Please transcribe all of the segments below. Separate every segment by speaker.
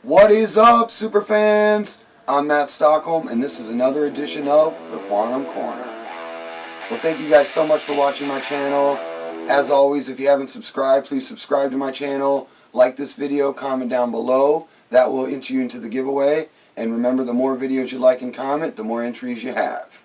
Speaker 1: What is up, superfans? I'm Matt Stockholm, and this is another edition of the Quantum Corner. Well, thank you guys so much for watching my channel. As always, if you haven't subscribed, please subscribe to my channel. Like this video, comment down below. That will enter you into the giveaway. And remember, the more videos you like and comment, the more entries you have.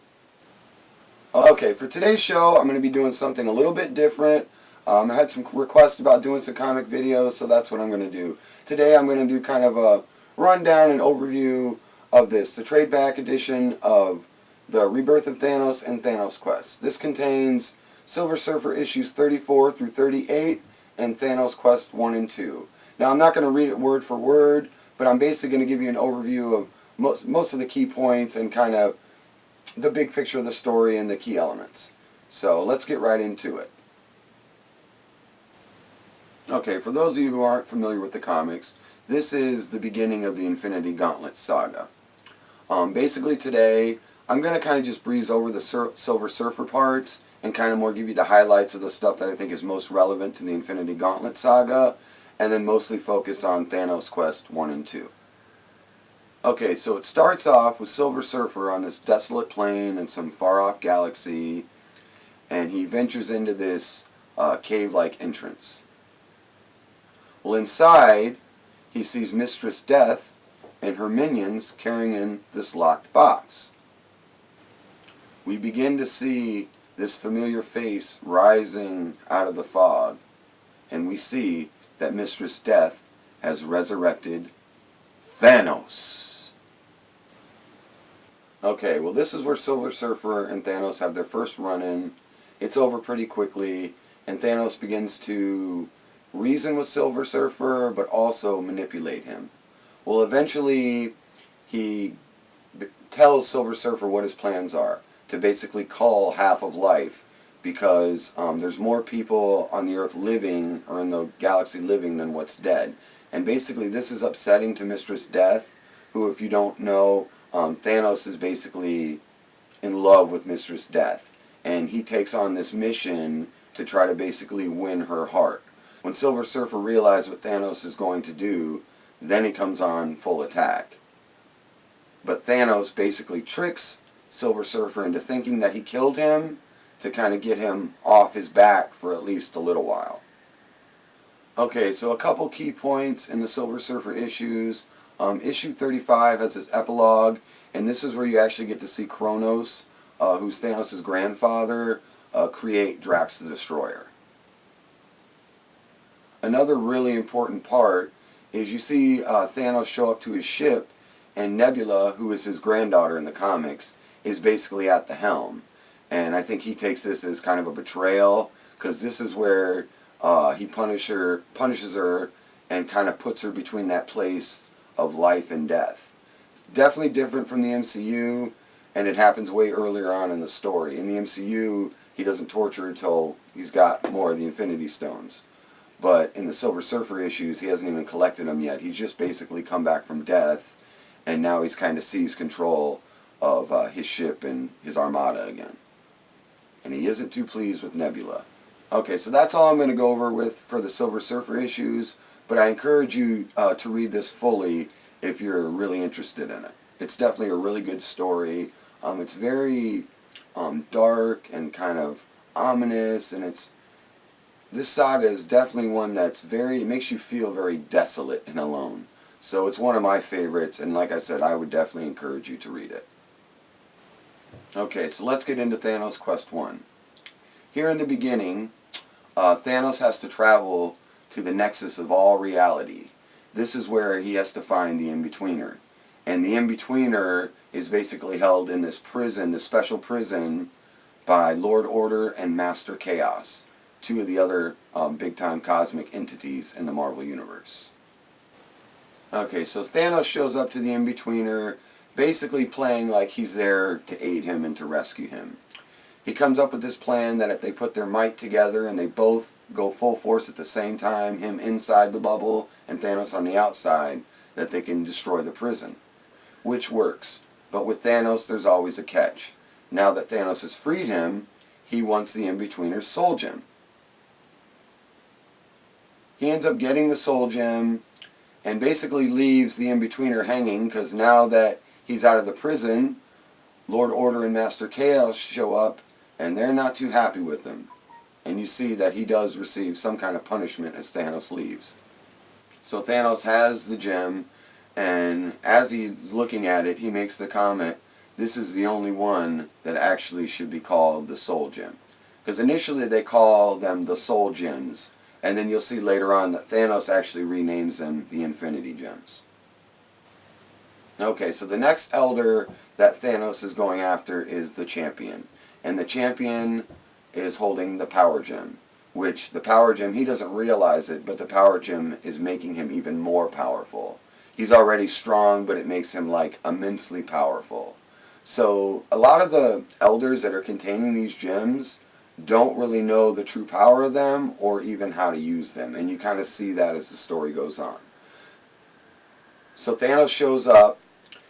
Speaker 1: Okay, for today's show, I'm going to be doing something a little bit different. I had some requests about doing some comic videos, so that's what I'm going to do. Today I'm going to do kind of a rundown and overview of this, the trade back edition of the Rebirth of Thanos and Thanos Quest. This contains Silver Surfer issues 34 through 38 and Thanos Quest 1 and 2. Now I'm not going to read it word for word, but I'm basically going to give you an overview of most of the key points and kind of the big picture of the story and the key elements. So let's get right into it. Okay, for those of you who aren't familiar with the comics, this is the beginning of the Infinity Gauntlet saga. Basically today, I'm going to kind of just breeze over the Silver Surfer parts and kind of more give you the highlights of the stuff that I think is most relevant to the Infinity Gauntlet saga, and then mostly focus on Thanos Quest 1 and 2. Okay, so it starts off with Silver Surfer on this desolate plain in some far-off galaxy, and he ventures into this cave-like entrance. Well, inside, he sees Mistress Death and her minions carrying in this locked box. We begin to see this familiar face rising out of the fog, and we see that Mistress Death has resurrected Thanos. Okay, well, this is where Silver Surfer and Thanos have their first run-in. It's over pretty quickly, and Thanos begins to reason with Silver Surfer, but also manipulate him. Well, eventually, he tells Silver Surfer what his plans are, to basically cull half of life, because there's more people on the Earth living, or in the galaxy living, than what's dead. And basically, this is upsetting to Mistress Death, who, if you don't know, Thanos is basically in love with Mistress Death. And he takes on this mission to try to basically win her heart. When Silver Surfer realizes what Thanos is going to do, then he comes on full attack. But Thanos basically tricks Silver Surfer into thinking that he killed him to kind of get him off his back for at least a little while. Okay, so a couple key points in the Silver Surfer issues. Issue 35 has this epilogue, and this is where you actually get to see Kronos, who's Thanos' grandfather, create Drax the Destroyer. Another really important part is you see Thanos show up to his ship, and Nebula, who is his granddaughter in the comics, is basically at the helm. And I think he takes this as kind of a betrayal, because this is where he punishes her and kind of puts her between that place of life and death. Definitely different from the MCU, and it happens way earlier on in the story. In the MCU, he doesn't torture her until he's got more of the Infinity Stones. But in the Silver Surfer issues, he hasn't even collected them yet. He's just basically come back from death, and now he's kind of seized control of his ship and his armada again. And he isn't too pleased with Nebula. Okay, so that's all I'm going to go over with for the Silver Surfer issues, but I encourage you to read this fully if you're really interested in it. It's definitely a really good story. It's very dark and kind of ominous, and this saga is definitely one that's it makes you feel very desolate and alone. So it's one of my favorites, and like I said, I would definitely encourage you to read it. Okay, so let's get into Thanos Quest 1. Here in the beginning, Thanos has to travel to the nexus of all reality. This is where he has to find the In-Betweener. And the In-Betweener is basically held in this prison, this special prison, by Lord Order and Master Chaos, two of the other big-time cosmic entities in the Marvel Universe. Okay, so Thanos shows up to the In-Betweener, basically playing like he's there to aid him and to rescue him. He comes up with this plan that if they put their might together and they both go full force at the same time, him inside the bubble and Thanos on the outside, that they can destroy the prison. Which works. But with Thanos, there's always a catch. Now that Thanos has freed him, he wants the In-Betweener's soul gem. He ends up getting the soul gem, and basically leaves the in-betweener hanging, because now that he's out of the prison, Lord Order and Master Chaos show up, and they're not too happy with him. And you see that he does receive some kind of punishment as Thanos leaves. So Thanos has the gem, and as he's looking at it, he makes the comment, this is the only one that actually should be called the Soul Gem. Because initially they call them the Soul Gems, and then you'll see later on that Thanos actually renames them the Infinity Gems. Okay, so the next elder that Thanos is going after is the Champion. And the Champion is holding the Power Gem, which the Power Gem, he doesn't realize it, but the Power Gem is making him even more powerful. He's already strong, but it makes him like immensely powerful. So a lot of the elders that are containing these gems don't really know the true power of them or even how to use them. And you kind of see that as the story goes on. So Thanos shows up.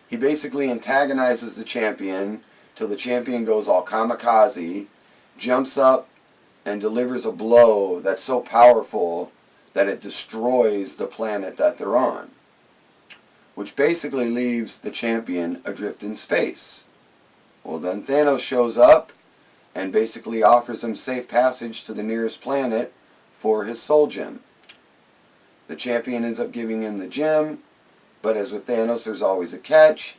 Speaker 1: He basically antagonizes the Champion till the Champion goes all kamikaze, jumps up and delivers a blow that's so powerful that it destroys the planet that they're on, which basically leaves the Champion adrift in space. Well, then Thanos shows up and basically offers him safe passage to the nearest planet for his Soul Gem. The Champion ends up giving him the gem, but as with Thanos, there's always a catch.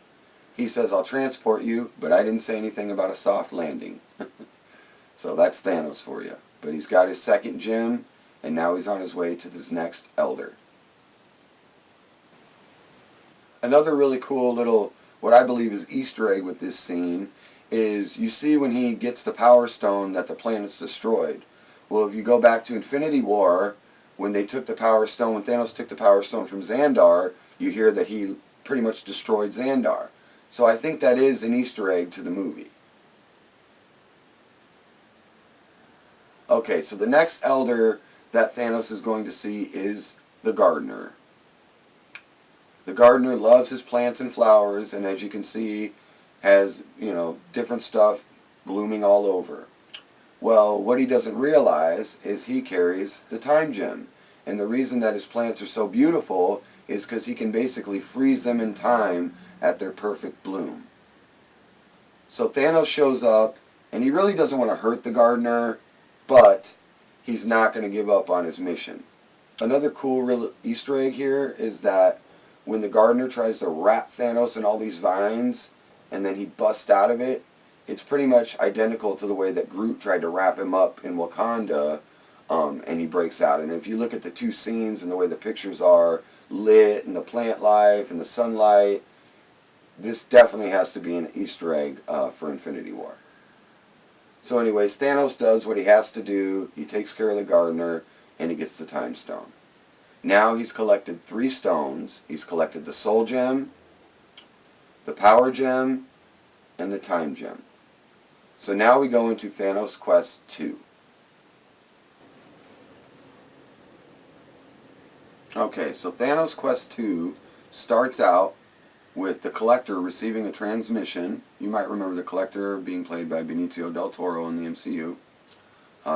Speaker 1: He says, I'll transport you, but I didn't say anything about a soft landing. So that's Thanos for you. But he's got his second gem, and now he's on his way to this next elder. Another really cool little, what I believe is Easter egg with this scene, is you see when he gets the Power Stone that the planet's destroyed. Well, if you go back to Infinity War, when they took the Power Stone, when Thanos took the Power Stone from Xandar, you hear that he pretty much destroyed Xandar. So I think that is an Easter egg to the movie. Okay, so the next elder that Thanos is going to see is the gardener. The gardener loves his plants and flowers, and as you can see, has, different stuff blooming all over. Well, what he doesn't realize is he carries the time gem. And the reason that his plants are so beautiful is because he can basically freeze them in time at their perfect bloom. So Thanos shows up, and he really doesn't want to hurt the gardener, but he's not going to give up on his mission. Another cool real Easter egg here is that when the gardener tries to wrap Thanos in all these vines, and then he busts out of it, it's pretty much identical to the way that Groot tried to wrap him up in Wakanda, and he breaks out. And if you look at the two scenes and the way the pictures are lit, and the plant life, and the sunlight, this definitely has to be an Easter egg for Infinity War. So anyways, Thanos does what he has to do. He takes care of the gardener, and he gets the Time Stone. Now he's collected 3 stones. He's collected the Soul Gem, the Power Gem, and the Time Gem. So now we go into Thanos Quest 2. Okay, so Thanos Quest 2 starts out with the Collector receiving a transmission. You might remember the Collector being played by Benicio del Toro in the MCU.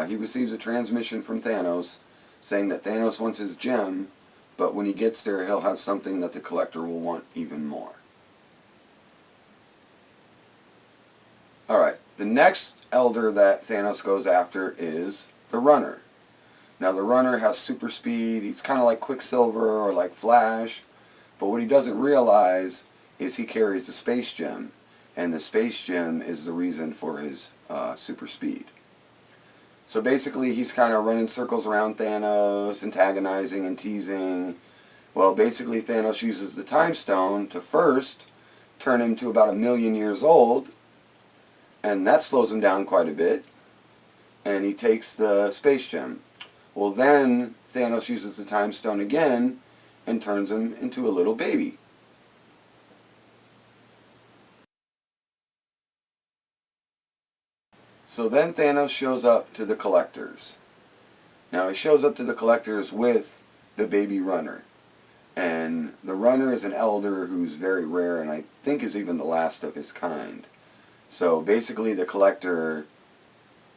Speaker 1: He receives a transmission from Thanos saying that Thanos wants his gem, but when he gets there he'll have something that the Collector will want even more. Alright, the next elder that Thanos goes after is the Runner. Now the Runner has super speed. He's kind of like Quicksilver or like Flash, but what he doesn't realize is he carries the Space Gem, and the Space Gem is the reason for his super speed. So basically he's kind of running circles around Thanos, antagonizing and teasing. Well, basically Thanos uses the Time Stone to first turn him to about 1,000,000 years old, and that slows him down quite a bit, and he takes the Space Gem. Well, then Thanos uses the Time Stone again and turns him into a little baby. So then Thanos shows up to the Collectors. Now he shows up to the Collectors with the baby Runner. And the Runner is an elder who's very rare, and I think is even the last of his kind. So basically the Collector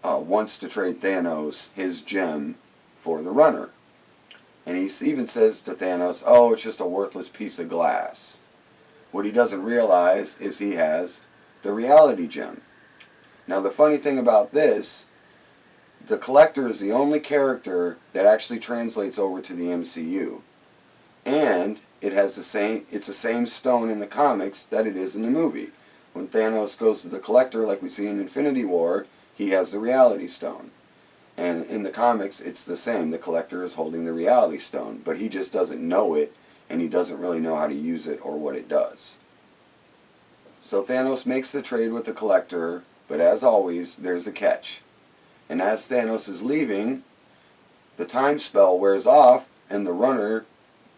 Speaker 1: wants to trade Thanos his gem for the Runner. And he even says to Thanos, oh, it's just a worthless piece of glass. What he doesn't realize is he has the reality gem. Now the funny thing about this, the Collector is the only character that actually translates over to the MCU. And it's the same stone in the comics that it is in the movie. When Thanos goes to the Collector, like we see in Infinity War, he has the reality stone. And in the comics, it's the same. The Collector is holding the reality stone, but he just doesn't know it, and he doesn't really know how to use it or what it does. So Thanos makes the trade with the Collector, but as always, there's a catch. And as Thanos is leaving, the time spell wears off, and the runner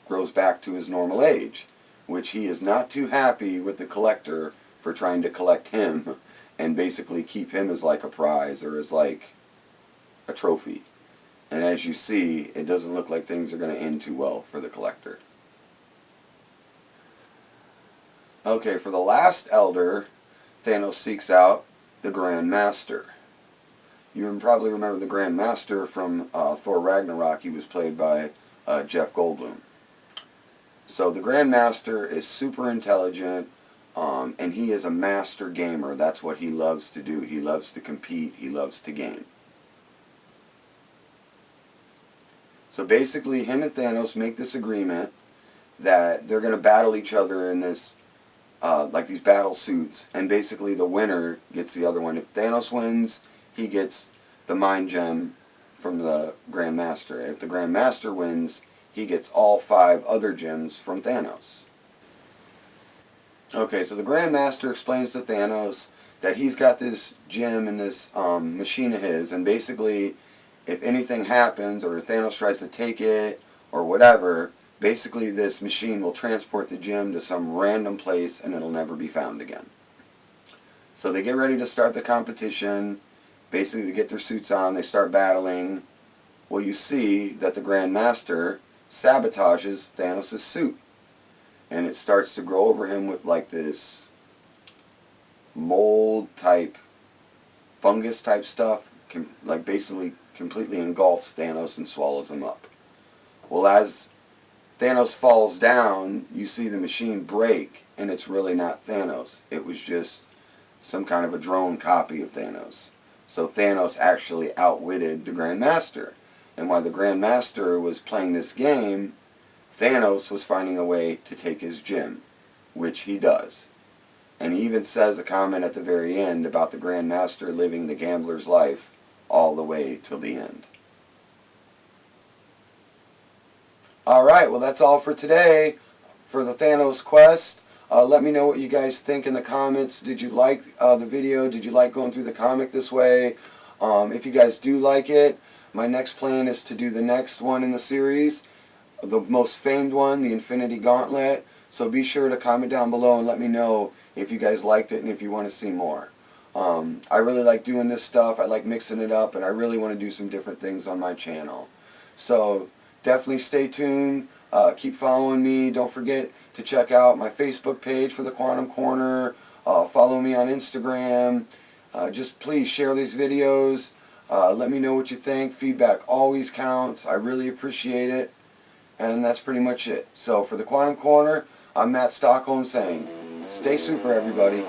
Speaker 1: grows back to his normal age, which he is not too happy with the Collector for trying to collect him and basically keep him as like a prize or as like a trophy. And as you see, it doesn't look like things are going to end too well for the Collector. Okay, for the last Elder, Thanos seeks out the Grand Master. You probably remember the Grand Master from Thor Ragnarok. He was played by Jeff Goldblum. So the Grand Master is super intelligent, and he is a master gamer. That's what he loves to do. He loves to compete. He loves to game. So basically, him and Thanos make this agreement that they're going to battle each other in this, like these battle suits, and basically the winner gets the other one. If Thanos wins, he gets the Mind Gem from the Grand Master. If the Grand Master wins, he gets all 5 other gems from Thanos. Okay, so the Grand Master explains to Thanos that he's got this gem in this machine of his, and basically, if anything happens, or if Thanos tries to take it, or whatever, basically this machine will transport the gem to some random place, and it'll never be found again. So they get ready to start the competition. Basically, they get their suits on, they start battling. Well, you see that the Grand Master sabotages Thanos' suit. And it starts to grow over him with like this mold type, fungus type stuff, like basically completely engulfs Thanos and swallows him up. Well, as Thanos falls down, you see the machine break, and it's really not Thanos. It was just some kind of a drone copy of Thanos. So Thanos actually outwitted the Grand Master. And while the Grand Master was playing this game, Thanos was finding a way to take his gem, which he does. And he even says a comment at the very end about the Grand Master living the gambler's life all the way till the end. Alright, well that's all for today for the Thanos quest. Let me know what you guys think in the comments. Did you like the video? Did you like going through the comic this way? If you guys do like it, my next plan is to do the next one in the series, the most famed one, the Infinity Gauntlet. So be sure to comment down below and let me know if you guys liked it and if you want to see more. I really like doing this stuff. I like mixing it up, and I really want to do some different things on my channel. So definitely stay tuned. Keep following me. Don't forget to check out my Facebook page for the Quantum Corner. Follow me on Instagram. Just please share these videos. Let me know what you think. Feedback always counts. I really appreciate it. And that's pretty much it. So for the Quantum Corner, I'm Matt Stockholm saying, stay super, everybody.